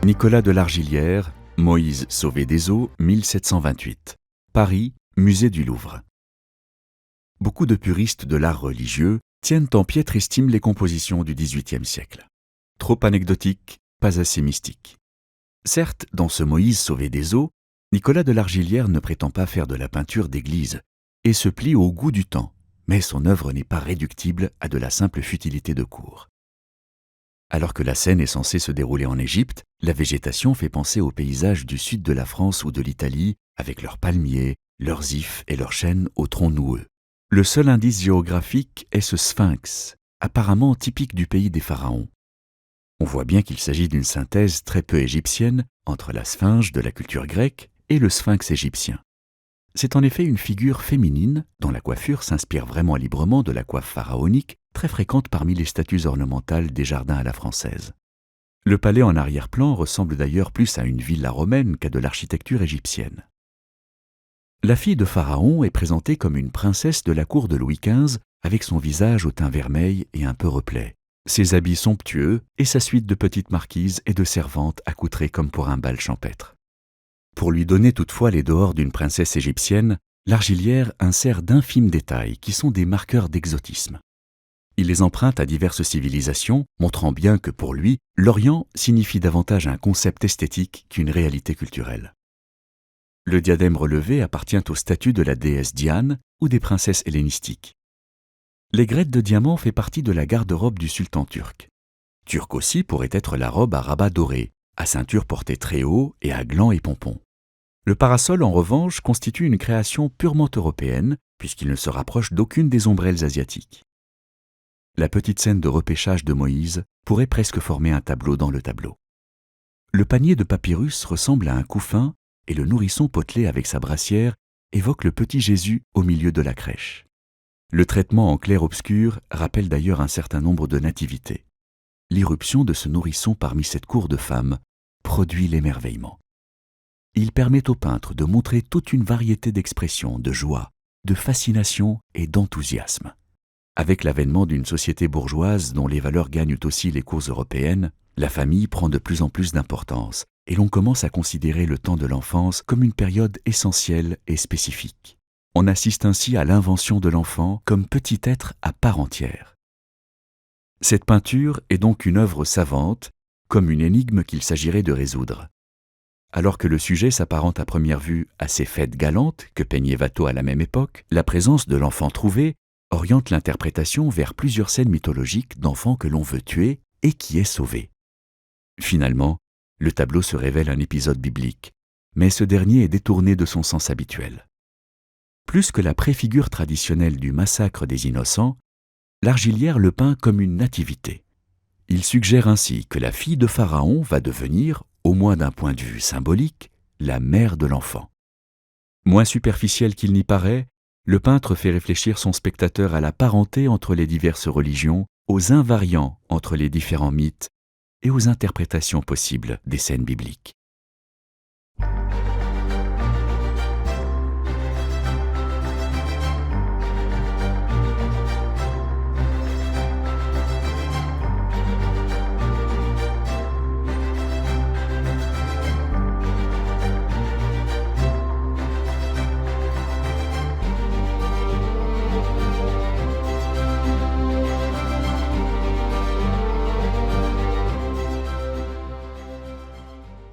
Nicolas de Largillière, Moïse sauvé des eaux, 1728. Paris, Musée du Louvre. Beaucoup de puristes de l'art religieux tiennent en piètre estime les compositions du XVIIIe siècle. Trop anecdotiques, pas assez mystiques. Certes, dans ce Moïse sauvé des eaux, Nicolas de Largillière ne prétend pas faire de la peinture d'église et se plie au goût du temps, mais son œuvre n'est pas réductible à de la simple futilité de cour. Alors que la scène est censée se dérouler en Égypte, la végétation fait penser aux paysages du sud de la France ou de l'Italie, avec leurs palmiers, leurs ifs et leurs chênes aux troncs noueux. Le seul indice géographique est ce sphinx, apparemment typique du pays des pharaons. On voit bien qu'il s'agit d'une synthèse très peu égyptienne entre la sphinge de la culture grecque et le sphinx égyptien. C'est en effet une figure féminine dont la coiffure s'inspire vraiment librement de la coiffe pharaonique, très fréquente parmi les statues ornementales des jardins à la française. Le palais en arrière-plan ressemble d'ailleurs plus à une villa romaine qu'à de l'architecture égyptienne. La fille de Pharaon est présentée comme une princesse de la cour de Louis XV avec son visage au teint vermeil et un peu replet, ses habits somptueux et sa suite de petites marquises et de servantes accoutrées comme pour un bal champêtre. Pour lui donner toutefois les dehors d'une princesse égyptienne, Largillière insère d'infimes détails qui sont des marqueurs d'exotisme. Il les emprunte à diverses civilisations, montrant bien que pour lui, l'Orient signifie davantage un concept esthétique qu'une réalité culturelle. Le diadème relevé appartient au statut de la déesse Diane ou des princesses hellénistiques. L'aigrette de diamant fait partie de la garde-robe du sultan turc. Turc aussi pourrait être la robe à rabat doré, à ceinture portée très haut et à glands et pompons. Le parasol, en revanche, constitue une création purement européenne, puisqu'il ne se rapproche d'aucune des ombrelles asiatiques. La petite scène de repêchage de Moïse pourrait presque former un tableau dans le tableau. Le panier de papyrus ressemble à un couffin et le nourrisson potelé avec sa brassière évoque le petit Jésus au milieu de la crèche. Le traitement en clair-obscur rappelle d'ailleurs un certain nombre de nativités. L'irruption de ce nourrisson parmi cette cour de femmes produit l'émerveillement. Il permet au peintre de montrer toute une variété d'expressions, de joie, de fascination et d'enthousiasme. Avec l'avènement d'une société bourgeoise dont les valeurs gagnent aussi les cours européennes, la famille prend de plus en plus d'importance et l'on commence à considérer le temps de l'enfance comme une période essentielle et spécifique. On assiste ainsi à l'invention de l'enfant comme petit être à part entière. Cette peinture est donc une œuvre savante, comme une énigme qu'il s'agirait de résoudre. Alors que le sujet s'apparente à première vue à ces fêtes galantes que peignait Watteau à la même époque, la présence de l'enfant trouvé oriente l'interprétation vers plusieurs scènes mythologiques d'enfants que l'on veut tuer et qui est sauvé. Finalement, le tableau se révèle un épisode biblique, mais ce dernier est détourné de son sens habituel. Plus que la préfigure traditionnelle du massacre des innocents, Largillière le peint comme une nativité. Il suggère ainsi que la fille de Pharaon va devenir, au moins d'un point de vue symbolique, la mère de l'enfant. Moins superficiel qu'il n'y paraît, le peintre fait réfléchir son spectateur à la parenté entre les diverses religions, aux invariants entre les différents mythes et aux interprétations possibles des scènes bibliques.